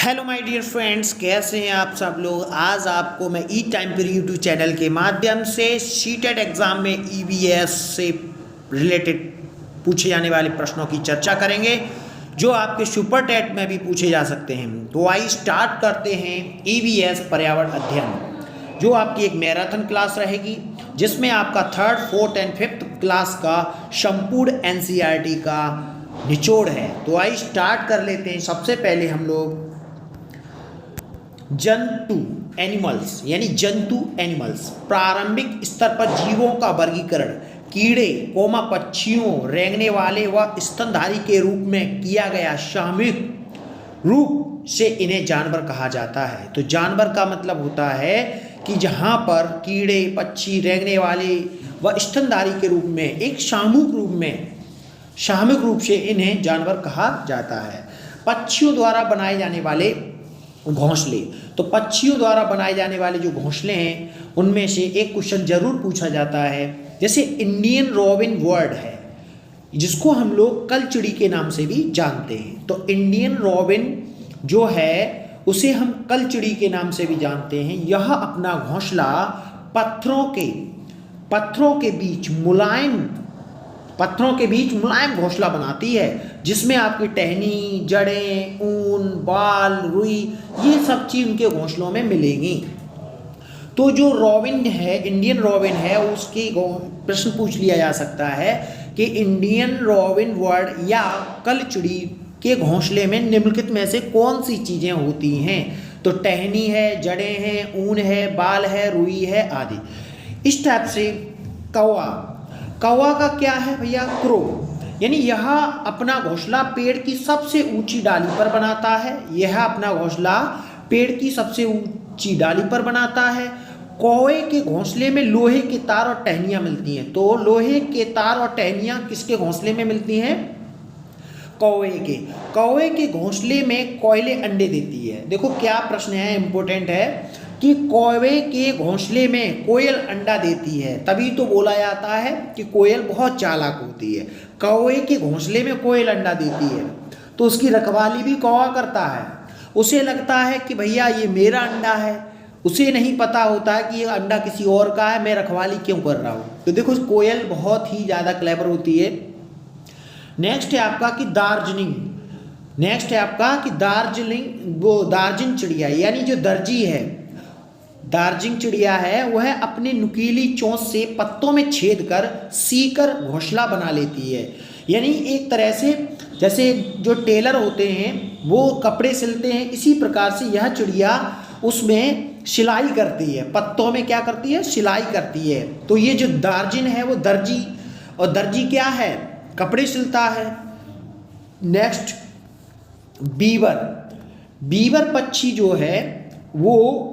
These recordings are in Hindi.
हेलो माय डियर फ्रेंड्स, कैसे हैं आप सब लोग। आज आपको मैं ई टाइम पर यूट्यूब चैनल के माध्यम से सीटेट एग्ज़ाम में ईवीएस से रिलेटेड पूछे जाने वाले प्रश्नों की चर्चा करेंगे जो आपके सुपर टेट में भी पूछे जा सकते हैं। तो आइए स्टार्ट करते हैं ईवीएस पर्यावरण अध्ययन, जो आपकी एक मैराथन क्लास रहेगी जिसमें आपका third, fourth and fifth class का संपूर्ण एनसीईआरटी का निचोड़ है। तो आइए स्टार्ट कर लेते हैं। सबसे पहले हम लोग जंतु एनिमल्स यानी जंतु एनिमल्स प्रारंभिक स्तर पर जीवों का वर्गीकरण कीड़े पक्षियों, रेंगने वाले व स्तनधारी के रूप में किया गया सामूहिक रूप से इन्हें जानवर कहा जाता है। तो जानवर का मतलब होता है कि जहाँ पर कीड़े, पक्षी, रेंगने वाले व स्तनधारी के रूप में एक सामूहिक रूप से इन्हें जानवर कहा जाता है। पक्षियों द्वारा बनाए जाने वाले घोंसले, तो पक्षियों द्वारा बनाए जाने वाले जो घोंसले हैं उनमें से एक क्वेश्चन जरूर पूछा जाता है। जैसे इंडियन रॉबिन बर्ड है जिसको हम लोग कलचिड़ी के नाम से भी जानते हैं। तो इंडियन रॉबिन जो है उसे हम कलचिड़ी के नाम से भी जानते हैं। यह अपना घोंसला पत्थरों के बीच मुलायम घोंसला बनाती है जिसमें आपकी टहनी, जड़ें, ऊन, बाल, रुई ये सब चीज़ उनके घोंसलों में मिलेंगी। तो जो रॉबिन है, इंडियन रॉबिन है, उसकी प्रश्न पूछ लिया जा सकता है कि इंडियन रॉबिन बर्ड या कलचिड़ी के घोंसले में निम्नलिखित में से कौन सी चीज़ें होती हैं। तो टहनी है, जड़ें हैं, ऊन है, बाल है, रुई है आदि। इस टाइप से कौवा का क्या है भैया, क्रो, यानी यह अपना घोंसला पेड़ की सबसे ऊंची डाली पर बनाता है। यह अपना घोंसला पेड़ की सबसे ऊंची डाली पर बनाता है। कौवे के घोंसले में लोहे के तार और टहनियाँ मिलती हैं। तो लोहे के तार और टहनियाँ किसके घोंसले में मिलती हैं? कौवे के घोंसले में कोयले अंडे देती है। देखो क्या प्रश्न है, इंपॉर्टेंट है कि कौवे के घोंसले में कोयल अंडा देती है, तभी तो बोला जाता है कि कोयल बहुत चालाक होती है। कौवे के घोंसले में कोयल अंडा देती है तो उसकी रखवाली भी कौवा करता है। उसे लगता है कि भैया ये मेरा अंडा है, उसे नहीं पता होता है कि ये अंडा किसी और का है, मैं रखवाली क्यों कर रहा हूँ। तो देखो कोयल बहुत ही ज़्यादा क्लेवर होती है। नेक्स्ट है आपका कि दार्जिलिंग चिड़िया यानी जो दार्जिलिंग चिड़िया है वह अपनी नुकीली चोंच से पत्तों में छेद कर सीकर घोंसला बना लेती है। यानी एक तरह से जैसे जो टेलर होते हैं वो कपड़े सिलते हैं, इसी प्रकार से यह चिड़िया उसमें सिलाई करती है, पत्तों में क्या करती है, सिलाई करती है। तो ये जो दार्जिन है वो दर्जी, और दर्जी क्या है, कपड़े सिलता है। नेक्स्ट बीवर पक्षी जो है वो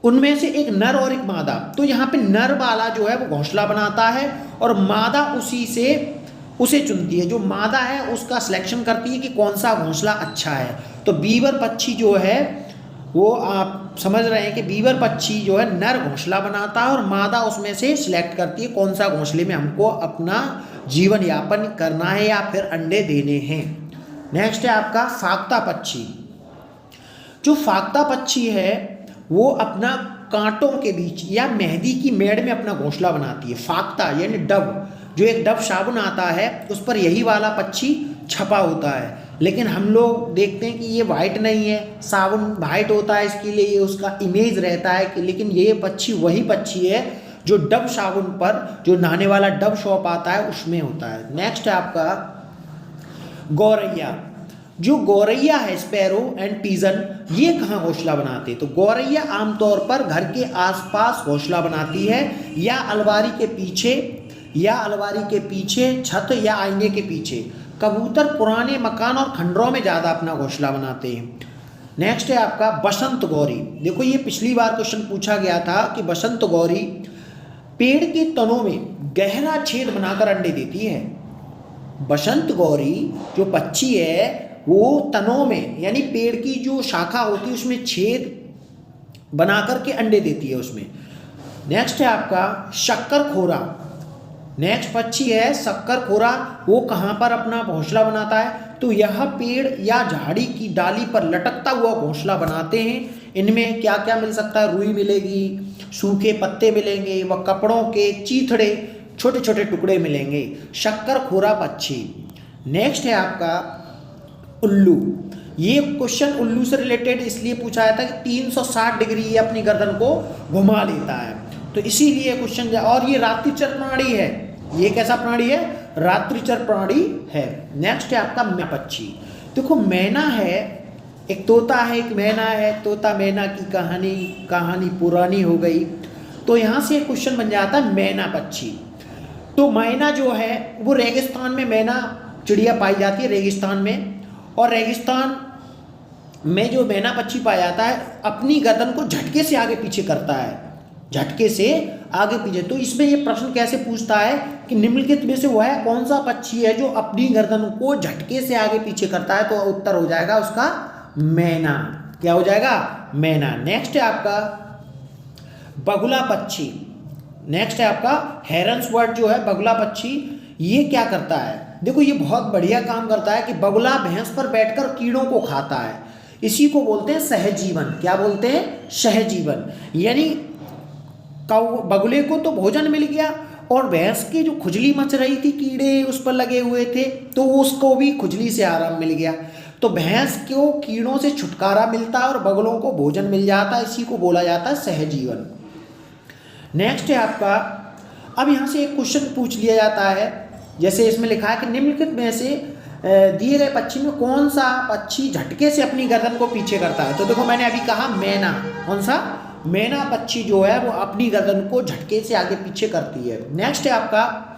उनमें से एक नर और एक मादा। तो यहाँ पे नर वाला जो है वो घोंसला बनाता है और मादा उसे चुनती है। जो मादा है उसका सिलेक्शन करती है कि कौन सा घोंसला अच्छा है। तो बीवर पक्षी जो है वो आप समझ रहे हैं कि बीवर पक्षी जो है नर घोंसला बनाता है और मादा उसमें से सिलेक्ट करती है कौन सा घोंसले में हमको अपना जीवन यापन करना है या फिर अंडे देने हैं। नेक्स्ट है आपका फाख्ता पक्षी। जो फाख्ता पक्षी है वो अपना कांटों के बीच या मेहंदी की मेड़ में अपना घोंसला बनाती है। फाख्ता यानी डव, जो एक डव साबुन आता है उस पर यही वाला पक्षी छपा होता है, लेकिन हम लोग देखते हैं कि ये वाइट नहीं है, साबुन वाइट होता है, इसके लिए ये उसका इमेज रहता है कि, लेकिन ये पक्षी वही पक्षी है जो डव साबुन पर जो नहाने वाला डव सोप आता है उसमें होता है। नेक्स्ट है आपका गौरैया। जो गौरैया है, स्पैरो एंड पीजन, ये कहाँ घोंसला बनाते हैं? तो गौरैया आमतौर पर घर के आसपास घोंसला बनाती है या अलमारी के पीछे, छत या आईने के पीछे। कबूतर पुराने मकान और खंडरों में ज़्यादा अपना घोंसला बनाते हैं। नेक्स्ट है आपका बसंत गौरी। देखो ये पिछली बार क्वेश्चन पूछा गया था कि बसंत गौरी पेड़ के तनों में गहरा छेद बनाकर अंडे देती है। बसंत गौरी जो पक्षी है वो तनों में यानी पेड़ की जो शाखा होती है उसमें छेद बना करके अंडे देती है उसमें। नेक्स्ट है आपका शक्करखोरा। नेक्स्ट पक्षी है शक्करखोरा। वो कहाँ पर अपना घोंसला बनाता है? तो यह पेड़ या झाड़ी की डाली पर लटकता हुआ घोंसला बनाते हैं। इनमें क्या क्या मिल सकता है? रुई मिलेगी, सूखे पत्ते मिलेंगे व कपड़ों के चीथड़े छोटे छोटे टुकड़े मिलेंगे। शक्करखोरा पक्षी। नेक्स्ट है आपका उल्लू। ये क्वेश्चन उल्लू से रिलेटेड इसलिए पूछा जाता है कि 360 डिग्री ये अपनी गर्दन को घुमा लेता है, तो इसीलिए क्वेश्चन। और ये रात्रिचर प्राणी है। ये कैसा प्राणी है? रात्रिचर प्राणी है। नेक्स्ट है आपका मैना पक्षी। देखो मैना है, एक तोता है, एक मैना है। तोता मैना की कहानी पुरानी हो गई, तो यहाँ से क्वेश्चन बन जाता है मैना पक्षी। तो मैना जो है वो रेगिस्तान में मैना चिड़िया पाई जाती है, रेगिस्तान में। और रेगिस्तान में जो मैना पक्षी पाया जाता है अपनी गर्दन को झटके से आगे पीछे करता है, झटके से आगे पीछे। तो इसमें ये प्रश्न कैसे पूछता है कि निम्नलिखित में से वह कौन सा पक्षी है जो अपनी गर्दन को झटके से आगे पीछे करता है? तो उत्तर हो जाएगा उसका मैना। क्या हो जाएगा? मैना। नेक्स्ट है आपका बगुला पक्षी। नेक्स्ट है आपका हेरन्स बर्ड जो है बगुला पक्षी। ये क्या करता है? देखो ये बहुत बढ़िया काम करता है कि बगुला भैंस पर बैठकर कीड़ों को खाता है। इसी को बोलते हैं सहजीवन। क्या बोलते हैं? सहजीवन। यानी बगुले को तो भोजन मिल गया और भैंस की जो खुजली मच रही थी, कीड़े उस पर लगे हुए थे, तो उसको भी खुजली से आराम मिल गया। तो भैंस को कीड़ों से छुटकारा मिलता है और बगुलों को भोजन मिल जाता है। इसी को बोला जाता है सहजीवन। नेक्स्ट है आपका, अब यहाँ से एक क्वेश्चन पूछ लिया जाता है, जैसे इसमें लिखा है कि निम्नलिखित में से दिए गए पक्षी में कौन सा पक्षी झटके से अपनी गर्दन को पीछे करता है? तो देखो मैंने अभी कहा मैना। कौन सा? मैना पक्षी जो है वो अपनी गर्दन को झटके से आगे पीछे करती है। नेक्स्ट है आपका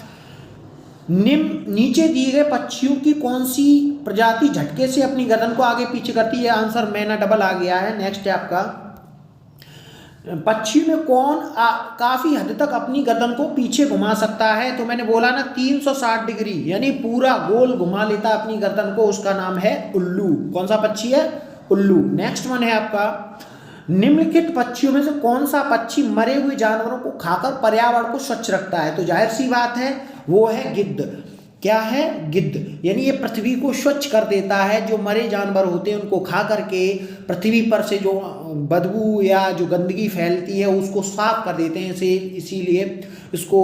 नीचे दिए गए पक्षियों की कौन सी प्रजाति झटके से अपनी गर्दन को आगे पीछे करती है? आंसर मैना डबल आ गया है। नेक्स्ट है आपका पक्षी में कौन काफी हद तक अपनी गर्दन को पीछे घुमा सकता है? तो मैंने बोला ना 360 डिग्री, यानी पूरा गोल घुमा लेता है अपनी गर्दन को, उसका नाम है उल्लू। कौन सा पक्षी है? उल्लू। नेक्स्ट वन है आपका निम्नलिखित पक्षियों में से कौन सा पक्षी मरे हुए जानवरों को खाकर पर्यावरण को स्वच्छ रखता है? तो जाहिर सी बात है वो है गिद्ध। क्या है? गिद्ध। यानी ये पृथ्वी को स्वच्छ कर देता है। जो मरे जानवर होते हैं उनको खा करके पृथ्वी पर से जो बदबू या जो गंदगी फैलती है उसको साफ कर देते हैं। इसीलिए इसको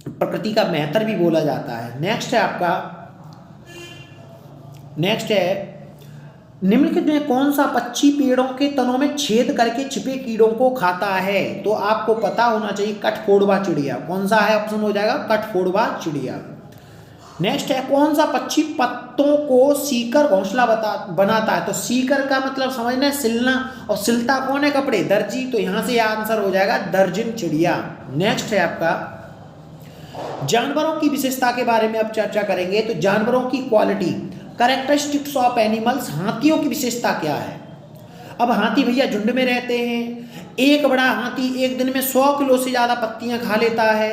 प्रकृति का मेहतर भी बोला जाता है। नेक्स्ट है आपका, नेक्स्ट है निम्नलिखित में कौन सा पक्षी पेड़ों के तनों में छेद करके छिपे कीड़ों को खाता है? तो आपको पता होना चाहिए कठफोड़वा चिड़िया। कौन सा है? ऑप्शन हो जाएगा कठफोड़वा चिड़िया। नेक्स्ट है कौन सा पक्षी पत्तों को सीकर घोंसला बनाता है? तो सीकर का मतलब समझना है सिलना, और सिलता कौन है? कपड़े, दर्जी। तो यहां से आंसर हो जाएगा दर्जन चिड़िया। नेक्स्ट है आपका जानवरों की विशेषता के बारे में अब चर्चा करेंगे। तो जानवरों की क्वालिटी, कैरेक्टरिस्टिक्स ऑफ एनिमल्स। हाथियों की विशेषता क्या है? अब हाथी भैया झुंड में रहते हैं। एक बड़ा हाथी एक दिन में 100 किलो से ज़्यादा पत्तियां खा लेता है,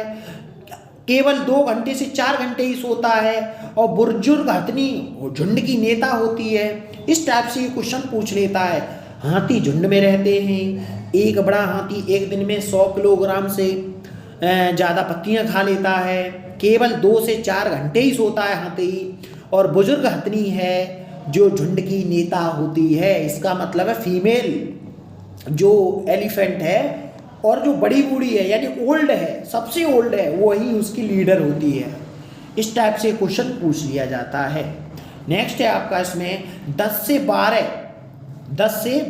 केवल 2 घंटे से 4 घंटे ही सोता है, और बुजुर्ग हथनी झुंड की नेता होती है। इस टाइप से ये क्वेश्चन पूछ लेता है। हाथी झुंड में रहते हैं, एक बड़ा हाथी एक दिन में 100 किलोग्राम से ज़्यादा पत्तियां खा लेता है, केवल 2 से 4 घंटे ही सोता है हाथी, और बुजुर्ग हथनी है जो झुंड की नेता होती है। इसका मतलब है फीमेल जो एलिफेंट है और जो बड़ी बूढ़ी है यानी ओल्ड है, सबसे ओल्ड है, वही उसकी लीडर होती है। इस टाइप से क्वेश्चन पूछ लिया जाता है। नेक्स्ट है आपका इसमें 10 से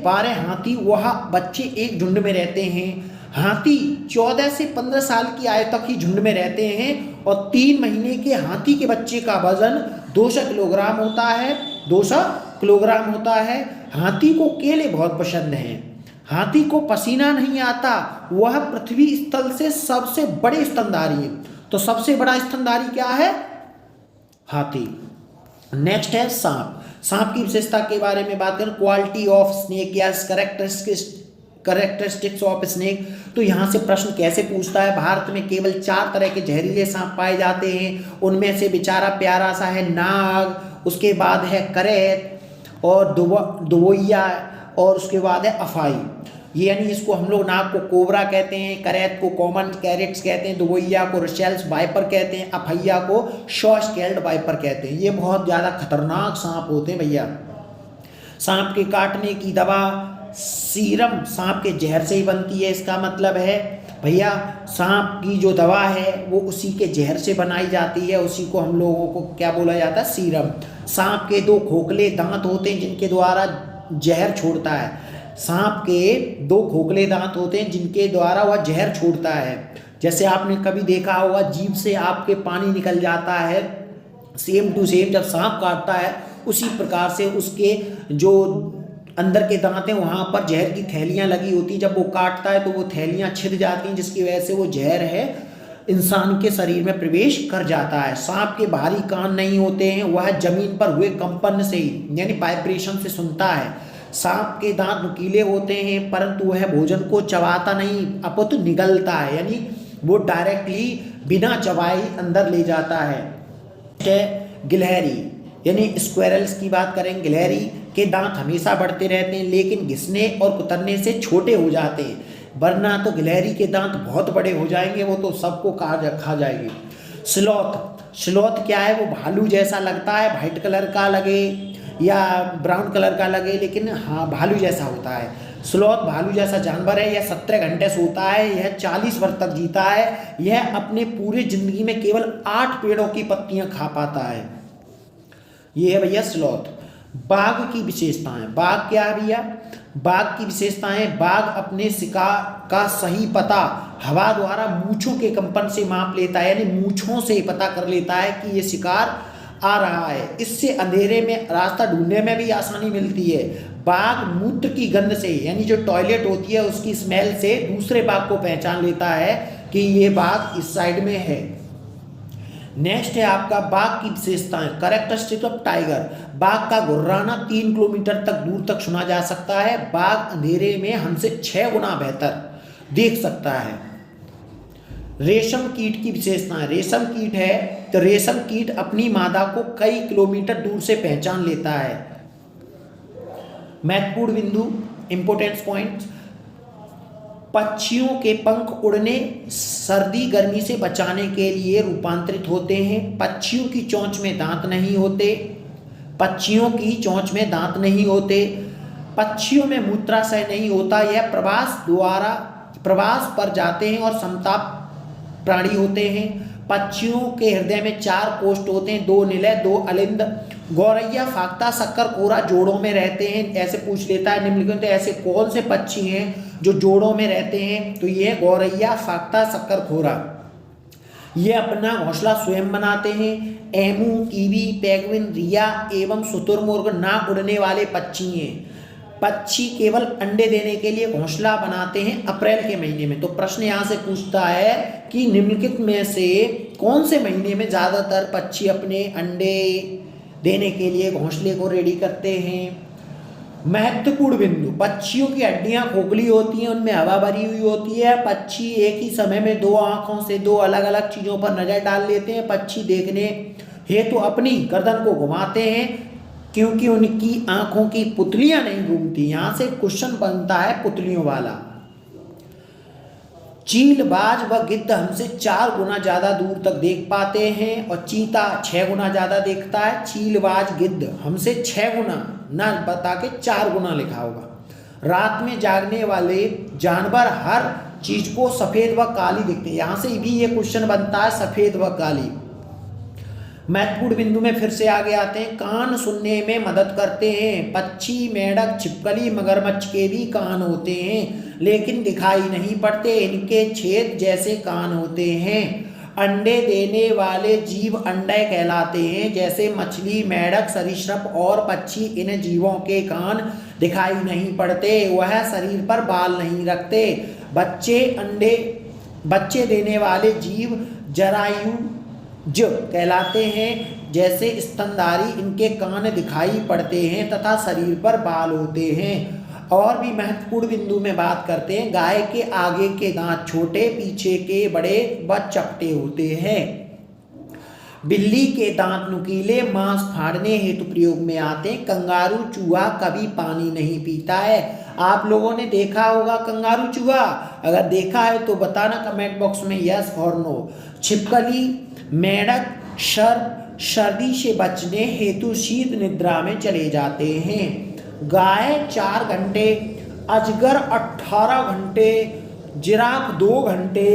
12 हाथी वह बच्चे एक झुंड में रहते हैं। हाथी 14 से 15 साल की आयु तक ही झुंड में रहते हैं, और 3 महीने के हाथी के बच्चे का वजन 200 किलोग्राम होता है। 200 किलोग्राम होता है। हाथी को केले बहुत पसंद हैं। हाथी को पसीना नहीं आता। वह पृथ्वी स्थल से सबसे बड़े स्तनधारी है। तो सबसे बड़ा स्तनधारी क्या है? हाथी। नेक्स्ट है सांप। सांप की विशेषता के बारे में बात करें, क्वालिटी ऑफ स्नेक या कैरेक्टरिस्टिक्स ऑफ स्नेक। तो यहाँ से प्रश्न कैसे पूछता है? भारत में केवल 4 तरह के जहरीले सांप पाए जाते हैं। उनमें से बेचारा प्यारा सा है नाग, उसके बाद है करैत और दुबोइया, और उसके बाद है अफाई। ये यानी इसको हम लोग नाग को कोबरा कहते हैं, करैत को कॉमन कैरेट्स कहते हैं, दुबैया को रसेल्स वाइपर कहते हैं, अफैया को शॉ स्केल्ड वाइपर कहते हैं। ये बहुत ज़्यादा खतरनाक सांप होते हैं भैया। सांप के काटने की दवा सीरम सांप के जहर से ही बनती है। इसका मतलब है भैया सांप की जो दवा है वो उसी के जहर से बनाई जाती है, उसी को हम लोगों को क्या बोला जाता है, सीरम। सांप के 2 खोखले दांत होते हैं जिनके द्वारा जहर छोड़ता है। सांप के 2 खोखले दांत होते हैं जिनके द्वारा वह जहर छोड़ता है। जैसे आपने कभी देखा होगा जीभ से आपके पानी निकल जाता है, सेम टू सेम जब सांप काटता है उसी प्रकार से उसके जो अंदर के दांत हैं वहाँ पर जहर की थैलियाँ लगी होती हैं। जब वो काटता है तो वो थैलियाँ छिद जाती हैं, जिसकी वजह से वो जहर है इंसान के शरीर में प्रवेश कर जाता है। सांप के बाहरी कान नहीं होते हैं, वह जमीन पर हुए कंपन से ही यानी वाइब्रेशन से सुनता है। सांप के दांत नुकीले होते हैं परंतु वह भोजन को चबाता नहीं अपितु निगलता है, यानी वो डायरेक्टली बिना चबाए अंदर ले जाता है। गिलहरी यानी स्क्वेरल्स की बात करें, गिलहरी के दांत हमेशा बढ़ते रहते हैं लेकिन घिसने और कुतरने से छोटे हो जाते हैं, वरना तो गिलहरी के दांत बहुत बड़े हो जाएंगे, वो तो सबको खा जाएगी। स्लॉथ क्या है, वो भालू जैसा लगता है, वाइट कलर का लगे या ब्राउन कलर का लगे, लेकिन हाँ भालू जैसा होता है। स्लॉथ भालू जैसा जानवर है, यह 17 घंटे सोता है, यह 40 वर्ष तक जीता है, यह अपने पूरे जिंदगी में केवल 8 पेड़ों की पत्तियां खा पाता है। ये है भैया स्लॉथ। बाघ की विशेषताएं, बाघ क्या है भैया, बाघ की विशेषताएं, बाघ अपने शिकार का सही पता हवा द्वारा मूंछों के कंपन से माप लेता है, यानी मूंछों से पता कर लेता है कि ये शिकार आ रहा है। इससे अंधेरे में रास्ता ढूंढने में भी आसानी मिलती है। बाघ मूत्र की गंध से यानी जो टॉयलेट होती है उसकी स्मेल से दूसरे बाघ को पहचान लेता है कि ये बाघ इस साइड में है। नेक्स्ट है आपका बाघ की विशेषताएं, कैरेक्टरिस्टिक ऑफ टाइगर। बाघ का गुर्राना 3 किलोमीटर तक दूर तक सुना जा सकता है। बाघ अंधेरे में हमसे 6 गुना बेहतर देख सकता है। रेशम कीट की विशेषताएं, रेशम कीट है तो रेशम कीट अपनी मादा को कई किलोमीटर दूर से पहचान लेता है। महत्वपूर्ण बिंदु, इंपोर्टेंस पॉइंट्स, पक्षियों के पंख उड़ने सर्दी गर्मी से बचाने के लिए रूपांतरित होते हैं। पक्षियों की चोंच में दांत नहीं होते, पक्षियों की चोंच में दांत नहीं होते, पक्षियों में मूत्राशय नहीं होता, यह प्रवास पर जाते हैं और समताप प्राणी होते हैं। पक्षियों के हृदय में 4 कोष्ठ होते हैं, 2 निलय 2 अलिंद। गौरैया, फाख्ता, शक्करखोरा जोड़ों में रहते हैं। ऐसे पूछ लेता है निम्नलिखित ऐसे कौन से पक्षी हैं जो जोड़ों में रहते हैं, तो ये गौरैया, फाख्ता, शक्करखोरा। ये अपना घोंसला स्वयं बनाते हैं। एमू, कीवी, पेंगुइन, रिया एवं शुतुरमुर्ग ना उड़ने वाले पक्षी हैं। पक्षी केवल अंडे देने के लिए घोंसला बनाते हैं अप्रैल के महीने में। तो प्रश्न यहाँ से पूछता है कि निम्नलिखित में से कौन से महीने में ज़्यादातर पक्षी अपने अंडे देने के लिए घोंसले को रेडी करते हैं। महत्वपूर्ण बिंदु, पक्षियों की हड्डियां खोखली होती हैं, उनमें हवा भरी हुई होती है। पक्षी एक ही समय में 2 आंखों से 2 अलग अलग चीज़ों पर नज़र डाल लेते हैं। पक्षी देखने हेतु अपनी गर्दन को घुमाते हैं क्योंकि उनकी आंखों की पुतलियां नहीं घूमती। यहाँ से क्वेश्चन बनता है पुतलियों वाला। चीलबाज व गिद्ध हमसे 4 गुना ज़्यादा दूर तक देख पाते हैं और चीता 6 गुना ज़्यादा देखता है। चीलबाज गिद्ध हमसे 6 गुना ना बता के 4 गुना लिखा होगा। रात में जागने वाले जानवर हर चीज़ को सफ़ेद व काली दिखते हैं। यहाँ से भी ये क्वेश्चन बनता है सफ़ेद व काली। महत्वपूर्ण बिंदु में फिर से आगे आते हैं। कान सुनने में मदद करते हैं। पक्षी, मेंढक, छिपकली, मगरमच्छ के भी कान होते हैं लेकिन दिखाई नहीं पड़ते, इनके छेद जैसे कान होते हैं। अंडे देने वाले जीव अंडे कहलाते हैं। जैसे मछली, मेंढक, सरीसृप और पक्षी, इन जीवों के कान दिखाई नहीं पड़ते, वह शरीर पर बाल नहीं रखते। बच्चे देने वाले जीव जरायु जो कहलाते हैं। जैसे स्तनधारी, इनके कान दिखाई पड़ते हैं तथा शरीर पर बाल होते हैं। और भी महत्वपूर्ण बिंदु में बात करते हैं। गाय के आगे के दांत छोटे, पीछे के बड़े व चपटे होते हैं। बिल्ली के दांत नुकीले, मांस फाड़ने हेतु प्रयोग में आते हैं। कंगारू चूहा कभी पानी नहीं पीता है। आप लोगों ने देखा होगा कंगारू चूहा? अगर देखा है तो बताना कमेंट बॉक्स में यस और नो। छिपकली, मेंढक, सर्प सर्दी से बचने हेतु शीत निद्रा में चले जाते हैं। गाय 4 घंटे, अजगर 18 घंटे, जिराफ 2 घंटे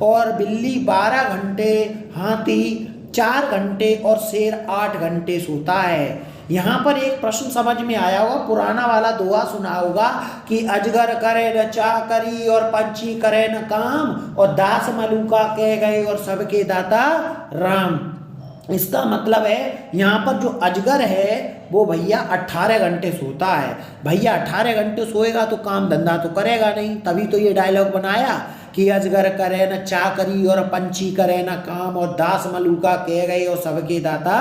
और बिल्ली 12 घंटे, हाथी 4 घंटे और शेर 8 घंटे सोता है। यहाँ पर एक प्रश्न समझ में आया होगा, पुराना वाला दोहा सुना होगा कि अजगर करे न चाकरी और पंछी करे न काम और दास मलूका कह गए और सबके दाता राम। इसका मतलब है यहाँ पर जो अजगर है वो भैया 18 घंटे सोता है। भैया 18 घंटे सोएगा तो काम धंधा तो करेगा नहीं, तभी तो ये डायलॉग बनाया कि अजगर करे न चाकरी और पंछी करे न काम और दास मलूका कह गए और सबके दाता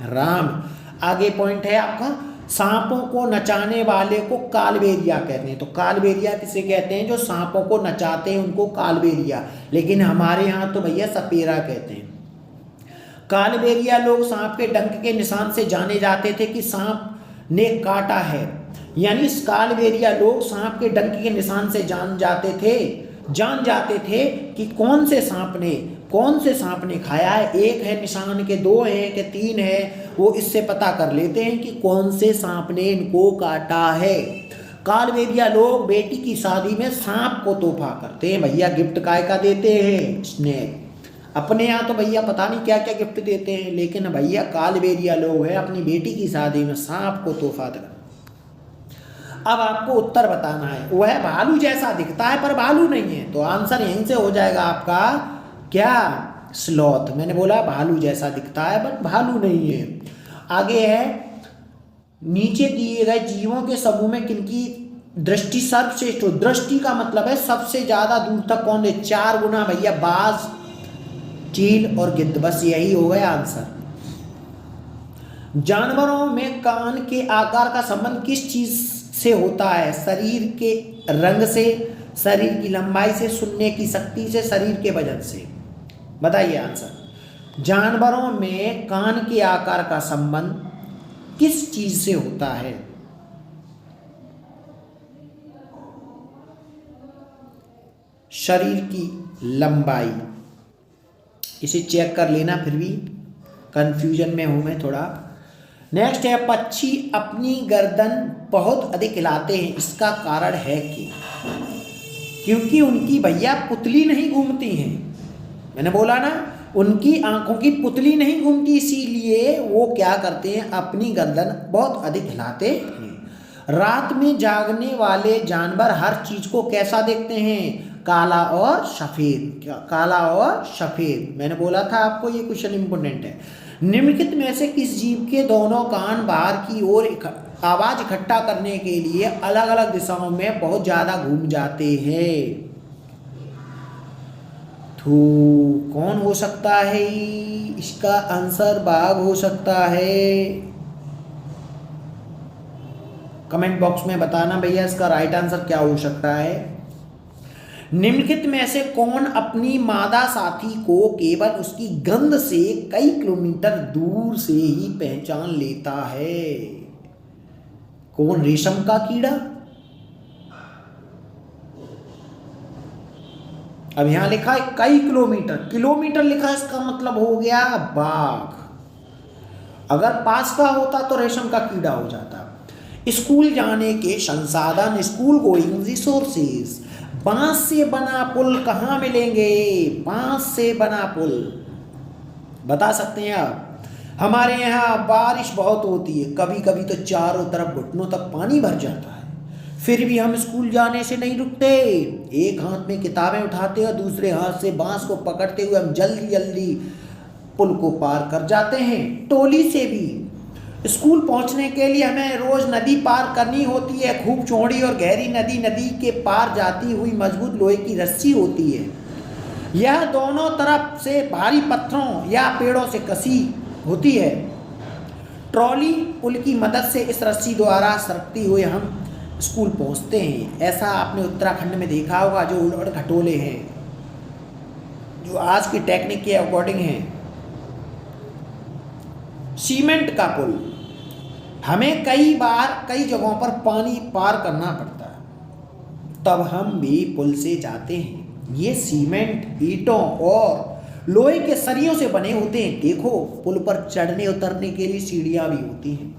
राम। आगे पॉइंट है आपका, सांपों को नचाने वाले को कालबेलिया कहते हैं। तो कालबेलिया किसे कहते हैं? जो सांपों को नचाते हैं उनको कालबेलिया, लेकिन हमारे यहाँ तो भैया सपेरा कहते हैं। कालबेलिया लोग सांप के डंक के निशान से जाने जाते थे कि सांप ने काटा है, यानी कालबेलिया लोग सांप के डंक के निशान से जान जाते थे कि कौन से सांप ने खाया है। एक है निशान के, 2 है कि 3 है, वो इससे पता कर लेते हैं कि कौन से सांप ने इनको काटा है। कालबेलिया लोग बेटी की शादी में सांप को तोहफा करते हैं। भैया गिफ्ट काय का देते हैं? स्नेक। अपने यहाँ तो भैया पता नहीं क्या क्या गिफ्ट देते हैं, लेकिन भैया कालबेलिया लोग हैं अपनी बेटी की शादी में सांप को तोहफा देते। अब आपको उत्तर बताना है। वह भालू जैसा दिखता है पर भालू नहीं है, तो आंसर यहीं से हो जाएगा आपका क्या? स्लॉथ। मैंने बोला भालू जैसा दिखता है बट भालू नहीं है। आगे है, नीचे दिए गए जीवों के समूह में किनकी दृष्टि सर्वश्रेष्ठ हो? दृष्टि का मतलब है सबसे ज्यादा दूर तक कौन है? 4 गुना भैया बाज, चील और गिद्ध। बस यही हो गया आंसर। जानवरों में कान के आकार का संबंध किस चीज से होता है? शरीर के रंग से, शरीर की लंबाई से, सुनने की शक्ति से, शरीर के वजन से। बताइए आंसर। जानवरों में कान के आकार का संबंध किस चीज से होता है? शरीर की लंबाई। इसे चेक कर लेना, फिर भी कंफ्यूजन में हूं मैं थोड़ा। नेक्स्ट है, पक्षी अपनी गर्दन बहुत अधिक हिलाते हैं, इसका कारण है कि? क्योंकि उनकी भैया पुतली नहीं घूमती हैं। मैंने बोला ना, उनकी आंखों की पुतली नहीं घूमती, इसीलिए वो क्या करते हैं? अपनी गर्दन बहुत अधिक हिलाते हैं। रात में जागने वाले जानवर हर चीज को कैसा देखते हैं? काला और सफेद। काला और सफेद। मैंने बोला था आपको ये क्वेश्चन इंपोर्टेंट है। निम्नलिखित में से किस जीव के दोनों कान बाहर की ओर आवाज इकट्ठा करने के लिए अलग अलग दिशाओं में बहुत ज्यादा घूम जाते हैं? तो कौन हो सकता है? इसका आंसर बाघ हो सकता है। कमेंट बॉक्स में बताना भैया इसका राइट आंसर क्या हो सकता है। निम्नलिखित में से कौन अपनी मादा साथी को केवल उसकी गंध से कई किलोमीटर दूर से ही पहचान लेता है? कौन? रेशम का कीड़ा। अब यहां लिखा है कई किलोमीटर, किलोमीटर लिखा है, इसका मतलब हो गया बाघ। अगर पास का होता तो रेशम का कीड़ा हो जाता। स्कूल जाने के संसाधन, स्कूल गोइंग रिसोर्सेज। बांस से बना पुल कहाँ मिलेंगे? बांस से बना पुल बता सकते हैं आप? हमारे यहाँ बारिश बहुत होती है, कभी कभी तो चारों तरफ घुटनों तक पानी भर जाता है, फिर भी हम स्कूल जाने से नहीं रुकते। एक हाथ में किताबें उठाते और दूसरे हाथ से बांस को पकड़ते हुए हम जल्दी जल्दी पुल को पार कर जाते हैं। टोली से भी स्कूल पहुंचने के लिए हमें रोज नदी पार करनी होती है। खूब चौड़ी और गहरी नदी, नदी के पार जाती हुई मजबूत लोहे की रस्सी होती है। यह दोनों तरफ से भारी पत्थरों या पेड़ों से कसी होती है। ट्रॉली पुल की मदद से इस रस्सी द्वारा सरकती हुए हम स्कूल पहुंचते हैं। ऐसा आपने उत्तराखंड में देखा होगा, जो उड़ खटोले हैं, जो आज की टेक्निक के अकॉर्डिंग हैं। सीमेंट का पुल, हमें कई बार कई जगहों पर पानी पार करना पड़ता है। तब हम भी पुल से जाते हैं। ये सीमेंट, ईंटों और लोहे के सरियों से बने होते हैं। देखो, पुल पर चढ़ने उतरने के लिए सीढ़ियां भी होती हैं।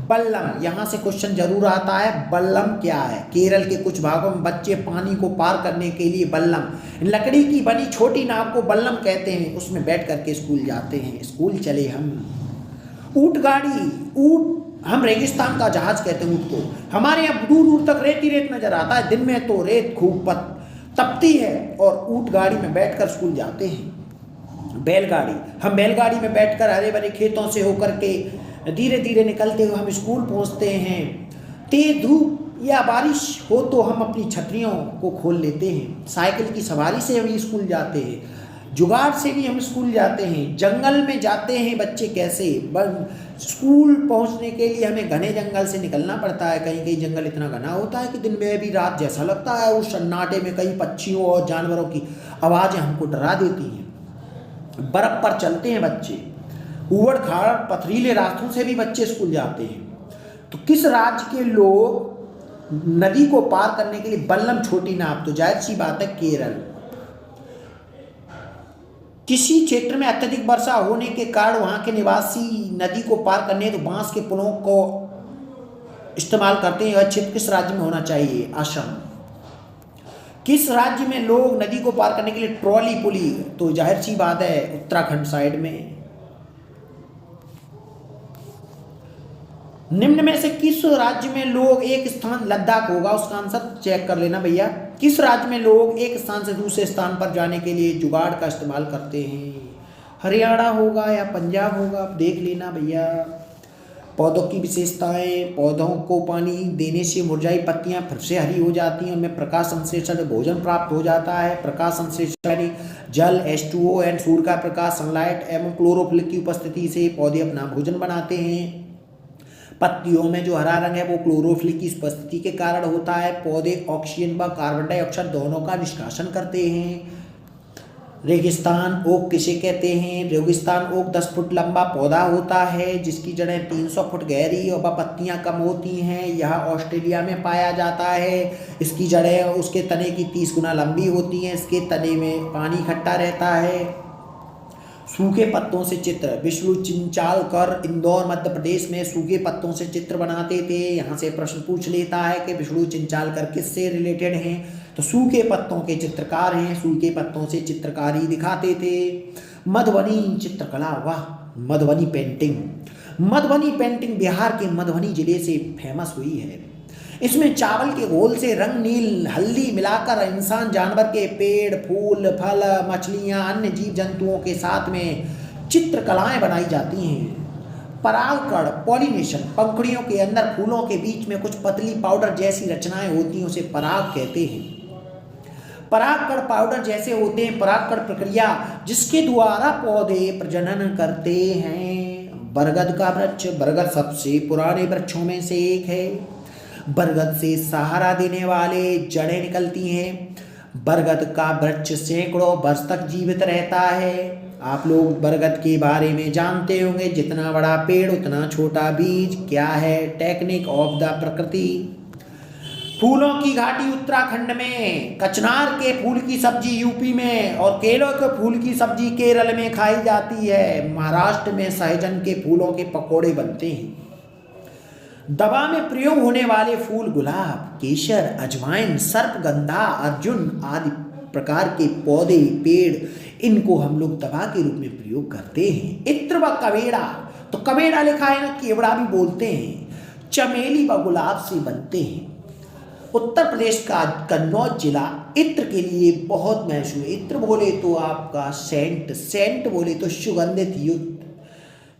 बल्लम, यहाँ से क्वेश्चन जरूर आता है। बल्लम क्या है? केरल के कुछ भागों में बच्चे पानी को पार करने के लिए बल्लम, लकड़ी की बनी छोटी नाव को बल्लम कहते हैं, उसमें बैठ करके स्कूल जाते हैं। स्कूल चले हम। ऊंट गाड़ी, ऊंट हम रेगिस्तान का जहाज कहते हैं ऊंट को। हमारे यहाँ दूर दूर तक रेत ही रेत नजर आता है। दिन में तो रेत खूब तपती है और ऊंट गाड़ी में बैठकर स्कूल जाते हैं। बैलगाड़ी, हम बैलगाड़ी में बैठकर हरे भरे खेतों से होकर के धीरे धीरे निकलते हुए हम स्कूल पहुंचते हैं। तेज धूप या बारिश हो तो हम अपनी छतरियों को खोल लेते हैं। साइकिल की सवारी से हम स्कूल जाते हैं। जुगाड़ से भी हम स्कूल जाते हैं। जंगल में जाते हैं बच्चे कैसे? स्कूल पहुंचने के लिए हमें घने जंगल से निकलना पड़ता है। कहीं कहीं जंगल इतना घना होता है कि दिन में भी रात जैसा लगता है। उस सन्नाटे में कई पक्षियों और जानवरों की आवाज़ें हमको डरा देती हैं। बर्फ पर चलते हैं बच्चे। ऊबड़ खाबड़ पथरीले रास्तों से भी बच्चे स्कूल जाते हैं। तो किस राज्य के लोग नदी को पार करने के लिए बल्लम, छोटी नाव? तो जाहिर सी बात है केरल। किसी क्षेत्र में अत्यधिक वर्षा होने के कारण वहां के निवासी नदी को पार करने तो बांस के पुलों को इस्तेमाल करते हैं। यह क्षेत्र किस राज्य में होना चाहिए? असम। किस राज्य में लोग नदी को पार करने के लिए ट्रॉली पुली? तो जाहिर सी बात है उत्तराखंड साइड में। निम्न में से किस राज्य में लोग एक स्थान, लद्दाख होगा उसका आंसर, चेक कर लेना भैया। किस राज्य में लोग एक स्थान से दूसरे स्थान पर जाने के लिए जुगाड़ का इस्तेमाल करते हैं? हरियाणा होगा या पंजाब होगा, आप देख लेना भैया। पौधों की विशेषताएं, पौधों को पानी देने से मुरझाई पत्तियां फिर से हरी हो जाती हैं, उनमें प्रकाश संश्लेषण भोजन प्राप्त हो जाता है। प्रकाश संश्लेषण यानी जल, H2O एंड सूर्य का प्रकाश, सनलाइट एवं क्लोरोफिल की उपस्थिति से पौधे अपना भोजन बनाते हैं। पत्तियों में जो हरा रंग है वो क्लोरोफिल की उपस्थिति के कारण होता है। पौधे ऑक्सीजन व कार्बन डाइऑक्साइड दोनों का निष्कासन करते हैं। रेगिस्तान ओक किसे कहते हैं? रेगिस्तान ओक 10 फुट लंबा पौधा होता है जिसकी जड़ें 300 फुट गहरी और पत्तियां कम होती हैं। यह ऑस्ट्रेलिया में पाया जाता है। इसकी जड़ें उसके तने की 30 गुना लंबी होती हैं। इसके तने में पानी इकट्ठा रहता है। सूखे पत्तों से चित्र, विष्णु चिंचालकर इंदौर मध्य प्रदेश में सूखे पत्तों से चित्र बनाते थे। यहाँ से प्रश्न पूछ लेता है कि विष्णु चिंचालकर किससे रिलेटेड हैं? तो सूखे पत्तों के चित्रकार हैं। सूखे पत्तों से चित्रकारी दिखाते थे। मधुबनी चित्रकला, वाह, मधुबनी पेंटिंग। मधुबनी पेंटिंग बिहार के मधुबनी जिले से फेमस हुई है। इसमें चावल के घोल से रंग, नील, हल्दी मिलाकर इंसान, जानवर के पेड़, फूल, फल, मछलियां, अन्य जीव जंतुओं के साथ में चित्रकलाएं बनाई जाती हैं। परागकण, पॉलिनेशन, पंखुड़ियों के अंदर फूलों के बीच में कुछ पतली पाउडर जैसी रचनाएं होती हैं, उसे पराग कहते हैं। परागकण पाउडर जैसे होते हैं। परागकण प्रक्रिया जिसके द्वारा पौधे प्रजनन करते हैं। बरगद का वृक्ष, बरगद सबसे पुराने वृक्षों में से एक है। बरगद से सहारा देने वाले जड़ें निकलती हैं। बरगद का वृक्ष सैकड़ों वर्ष तक जीवित रहता है। आप लोग बरगद के बारे में जानते होंगे, जितना बड़ा पेड़ उतना छोटा बीज। क्या है? टेक्निक ऑफ द प्रकृति। फूलों की घाटी उत्तराखंड में, कचनार के फूल की सब्जी यूपी में और केलों के फूल की सब्जी केरल में खाई जाती है। महाराष्ट्र में सहजन के फूलों के पकौड़े बनते हैं। दवा में प्रयोग होने वाले फूल गुलाब, केसर, अजवाइन, सर्पगंधा, अर्जुन आदि प्रकार के पौधे, पेड़, इनको हम लोग दवा के रूप में प्रयोग करते हैं। इत्र व कवेड़ा, तो कवेड़ा लिखा है ना, केवड़ा भी बोलते हैं। चमेली व गुलाब से बनते हैं। उत्तर प्रदेश का कन्नौज जिला इत्र के लिए बहुत मशहूर है। इत्र बोले तो आपका सेंट, सेंट बोले तो सुगंधित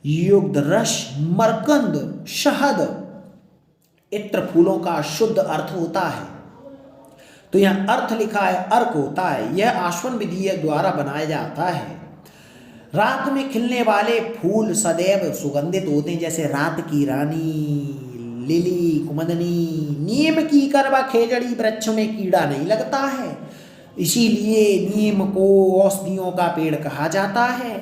युक्त रस, मरकंद, शहद। इत्र फूलों का शुद्ध अर्थ होता है। तो यहां अर्थ लिखा है, अर्क होता है। यह आश्वन विधि द्वारा बनाया जाता है। रात में खिलने वाले फूल सदैव सुगंधित होते हैं, जैसे रात की रानी, लिली, कुमुदनी। नीम की कर व खेजड़ी वृक्ष में कीड़ा नहीं लगता है, इसीलिए नीम को औषधियों का पेड़ कहा जाता है।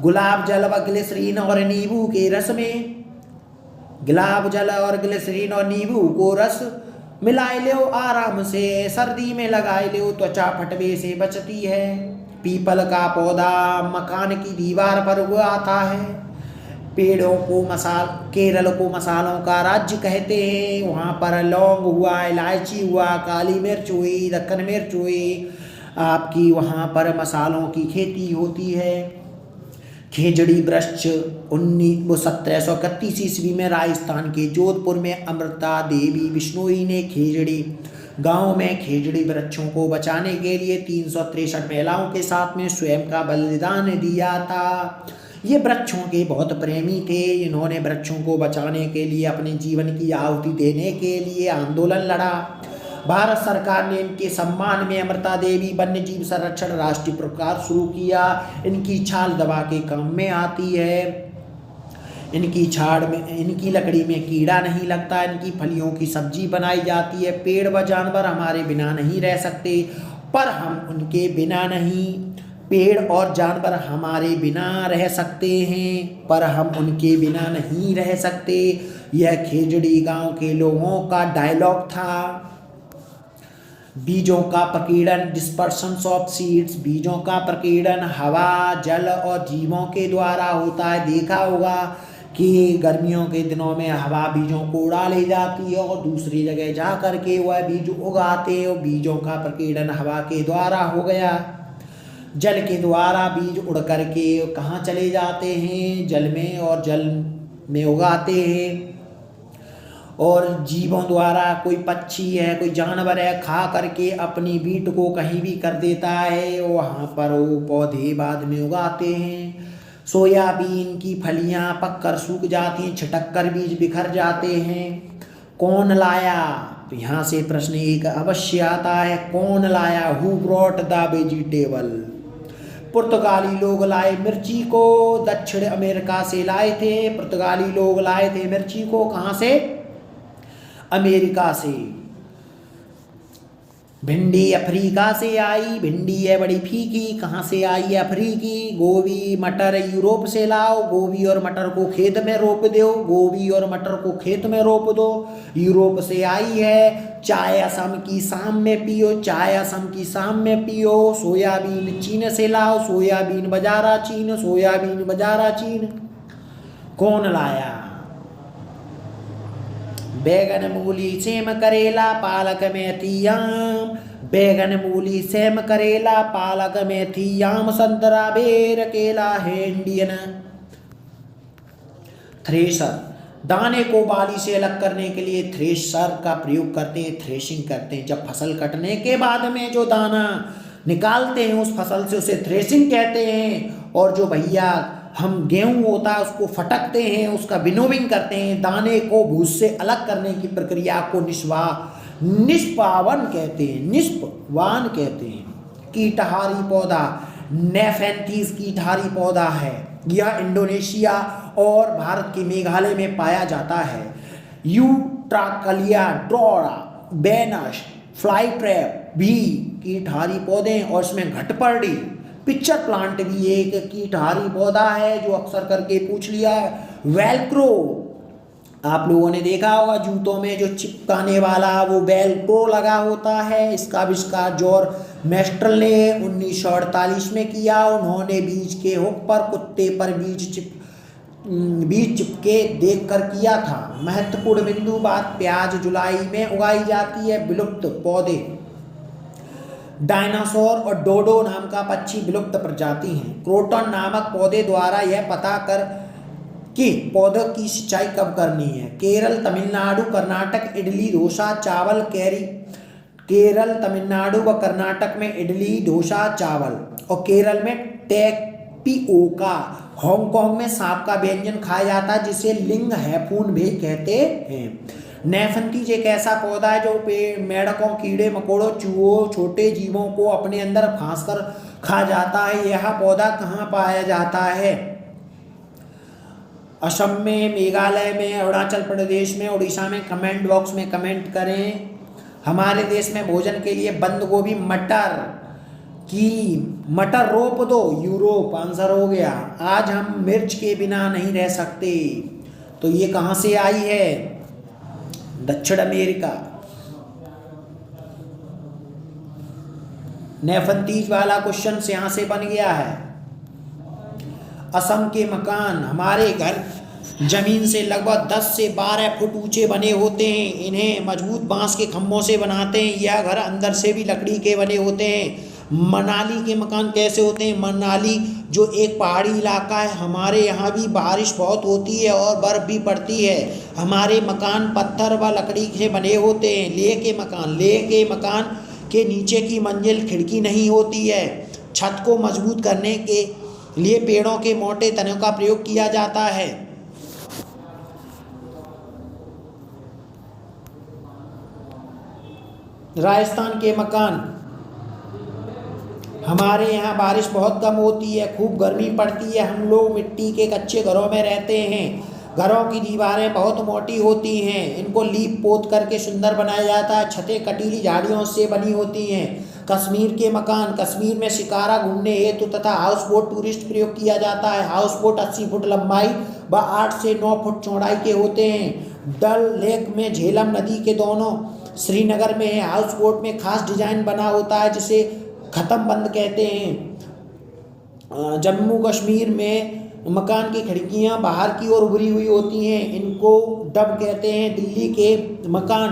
गुलाब जल व ग्लिसरीन और नींबू के रस में, गुलाब जल और ग्लिसरीन और नींबू को रस मिलाए लो आराम से, सर्दी में लगाए लो त्वचा फटवे से बचती है। पीपल का पौधा मकान की दीवार पर उगाता है। पेड़ों को केरल को मसालों का राज्य कहते हैं। वहाँ पर लौंग हुआ, इलायची हुआ, काली मिर्च हुई, दक्कन मिर्च हुई, आपकी वहाँ पर मसालों की खेती होती है। खेजड़ी वृक्ष 1731 ईस्वी में राजस्थान के जोधपुर में अमृता देवी बिश्नोई ने खेजड़ी गांव में खेजड़ी वृक्षों को बचाने के लिए 363 महिलाओं के साथ में स्वयं का बलिदान दिया था। ये वृक्षों के बहुत प्रेमी थे। इन्होंने वृक्षों को बचाने के लिए अपने जीवन की आहुति देने के लिए आंदोलन लड़ा। भारत सरकार ने इनके सम्मान में अमृता देवी वन्य जीव संरक्षण राष्ट्रीय पुरस्कार शुरू किया। इनकी छाल दवा के काम में आती है। इनकी लकड़ी में कीड़ा नहीं लगता। इनकी फलियों की सब्जी बनाई जाती है। पेड़ व जानवर हमारे बिना नहीं रह सकते, पर हम उनके बिना नहीं। पेड़ और जानवर हमारे बिना रह सकते हैं, पर हम उनके बिना नहीं रह सकते। यह खेजड़ी गांव के लोगों का डायलॉग था। बीजों का प्रकीर्णन, डिस्पर्शन ऑफ सीड्स। बीजों का प्रकीर्णन हवा, जल और जीवों के द्वारा होता है। देखा होगा कि गर्मियों के दिनों में हवा बीजों को उड़ा ले जाती है और दूसरी जगह जा करके वह बीज उगाते हैं। बीजों का प्रकीर्णन हवा के द्वारा हो गया। जल के द्वारा बीज उड़ करके कहाँ चले जाते हैं? जल में, और जल में उगाते हैं। और जीवों द्वारा कोई पक्षी है, कोई जानवर है, खा करके अपनी बीट को कहीं भी कर देता है, वहाँ पर वो पौधे बाद में उगाते हैं। सोयाबीन की फलियाँ पककर सूख जाती हैं, छिटक कर बीज बिखर जाते हैं। कौन लाया? तो यहाँ से प्रश्न एक अवश्य आता है, कौन लाया? Who brought the vegetable? पुर्तगाली लोग लाए मिर्ची को, दक्षिण अमेरिका से लाए थे। पुर्तगाली लोग लाए थे मिर्ची को, कहाँ से? अमेरिका से। भिंडी अफ्रीका से आई। भिंडी है बड़ी फीकी, कहाँ से आई है? अफ्रीकी। गोभी मटर यूरोप से लाओ। गोभी और मटर को खेत में रोप दो। गोभी और मटर को खेत में रोप दो, यूरोप से आई है। चाय असम की शाम में पियो। चाय असम की शाम में पियो। सोयाबीन चीन से लाओ। सोयाबीन बजारा चीन। सोयाबीन बजारा चीन। कौन लाया? बैगन मूली सेम करेला पालक मेथी आम। बैगन मूली सेम करेला पालक मेथी आम संतरा बेर केला है इंडियन। थ्रेशर, दाने को बाली से अलग करने के लिए थ्रेशर का प्रयोग करते हैं, थ्रेशिंग करते हैं। जब फसल कटने के बाद में जो दाना निकालते हैं उस फसल से, उसे थ्रेशिंग कहते हैं। और जो भैया हम गेहूं होता है उसको फटकते हैं, उसका विनोविंग करते हैं। दाने को भूस से अलग करने की प्रक्रिया को निष्पावन कहते हैं, निष्पवान कहते हैं। कीटहारी पौधा नेफेंथीज कीटहारी पौधा है। यह इंडोनेशिया और भारत के मेघालय में पाया जाता है। यूट्राकलिया, ड्रोरा, बेनश, फ्लाई ट्रैप भी कीटहारी पौधे हैं। और इसमें घटपर्डी पिक्चर प्लांट भी एक कीटहारी पौधा है, जो अक्सर करके पूछ लिया है। वेलक्रो, आप लोगों ने देखा होगा जूतों में जो चिपकाने वाला वो वेलक्रो लगा होता है। इसका आविष्कार जॉर्ज मेस्ट्रल ने 1948 में किया। उन्होंने बीज के हुक पर कुत्ते पर बीज चिपके देखकर किया था। महत्वपूर्ण बिंदु बात, प्याज जुलाई में उगाई जाती है। विलुप्त पौधे, डायनासोर और डोडो नाम का पक्षी विलुप्त प्रजाति हैं। क्रोटन नामक पौधे द्वारा यह पता कर कि पौधों की सिंचाई कब करनी है। केरल, तमिलनाडु, कर्नाटक इडली डोसा चावल केरल, तमिलनाडु व कर्नाटक में इडली डोसा चावल, और केरल में टेपिओका। हांगकांग में सांप का व्यंजन खाया जाता है जिसे लिंग हैफून भी कहते हैं। नेफेंथीज एक ऐसा पौधा है जो मेढकों, कीड़े मकोड़ों, चूहों, छोटे जीवों को अपने अंदर फांस कर खा जाता है। यह पौधा कहाँ पाया जाता है? असम में, मेघालय में, अरुणाचल प्रदेश में, उड़ीसा में। कमेंट बॉक्स में कमेंट करें। हमारे देश में भोजन के लिए बंद गोभी, मटर रोप दो। यूरोप आंसर हो गया। आज हम मिर्च के बिना नहीं रह सकते। तो ये कहाँ से आई है? दक्षिण अमेरिका। नेफंतीज वाला क्वेश्चन यहाँ से बन गया है। असम के मकान, हमारे घर जमीन से लगभग 10 से 12 फुट ऊंचे बने होते हैं। इन्हें मजबूत बांस के खम्भों से बनाते हैं। यह घर अंदर से भी लकड़ी के बने होते हैं। मनाली के मकान कैसे होते हैं? मनाली जो एक पहाड़ी इलाका है, हमारे यहाँ भी बारिश बहुत होती है और बर्फ़ भी पड़ती है। हमारे मकान पत्थर व लकड़ी से बने होते हैं। लेह के मकान के नीचे की मंजिल खिड़की नहीं होती है। छत को मजबूत करने के लिए पेड़ों के मोटे तनों का प्रयोग किया जाता है। राजस्थान के मकान, हमारे यहाँ बारिश बहुत कम होती है, खूब गर्मी पड़ती है। हम लोग मिट्टी के कच्चे घरों में रहते हैं। घरों की दीवारें बहुत मोटी होती हैं। इनको लीप पोत करके सुंदर बनाया जाता है। छतें कटीली झाड़ियों से बनी होती हैं। कश्मीर के मकान, कश्मीर में शिकारा घूमने हेतु तथा हाउस बोट टूरिस्ट प्रयोग किया जाता है। हाउस बोट 80 फुट लंबाई व 8 से 9 फुट चौड़ाई के होते हैं। डल लेक में झेलम नदी के दोनों श्रीनगर में है। हाउस बोट में खास डिजाइन बना होता है जिसे खत्म बंद कहते हैं। जम्मू कश्मीर में मकान की खिड़कियां बाहर की ओर उभरी हुई होती हैं। इनको डब कहते हैं। दिल्ली के मकान,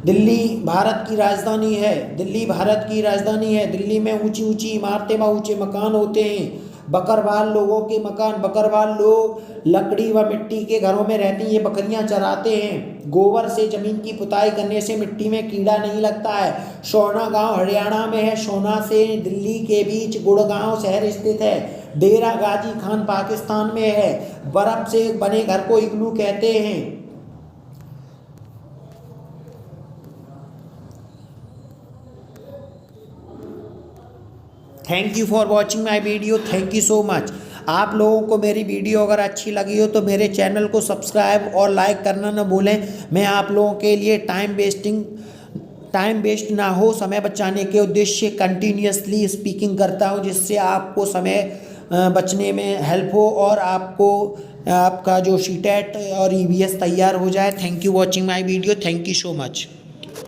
दिल्ली भारत की राजधानी है। दिल्ली में ऊंची ऊंची इमारतें व ऊंचे मकान होते हैं। बकरवाल लोगों के मकान, बकरवाल लोग लकड़ी व मिट्टी के घरों में रहते हैं। ये बकरियां चराते हैं। गोबर से जमीन की पुताई करने से मिट्टी में कीड़ा नहीं लगता है। सोना गांव हरियाणा में है। सोना से दिल्ली के बीच गुड़गांव शहर स्थित है। डेरा गाजी खान पाकिस्तान में है। बर्फ से बने घर को इग्लू कहते हैं। Thank you for watching my video. Thank you so much. आप लोगों को मेरी वीडियो अगर अच्छी लगी हो तो मेरे चैनल को सब्सक्राइब और लाइक करना न भूलें। मैं आप लोगों के लिए टाइम वेस्ट ना हो, समय बचाने के उद्देश्य से कंटिन्यूसली स्पीकिंग करता हूँ, जिससे आपको समय बचने में हेल्प हो और आपका जो सीटेट और ईवीएस तैयार हो जाए। Thank you watching my video. Thank you so much.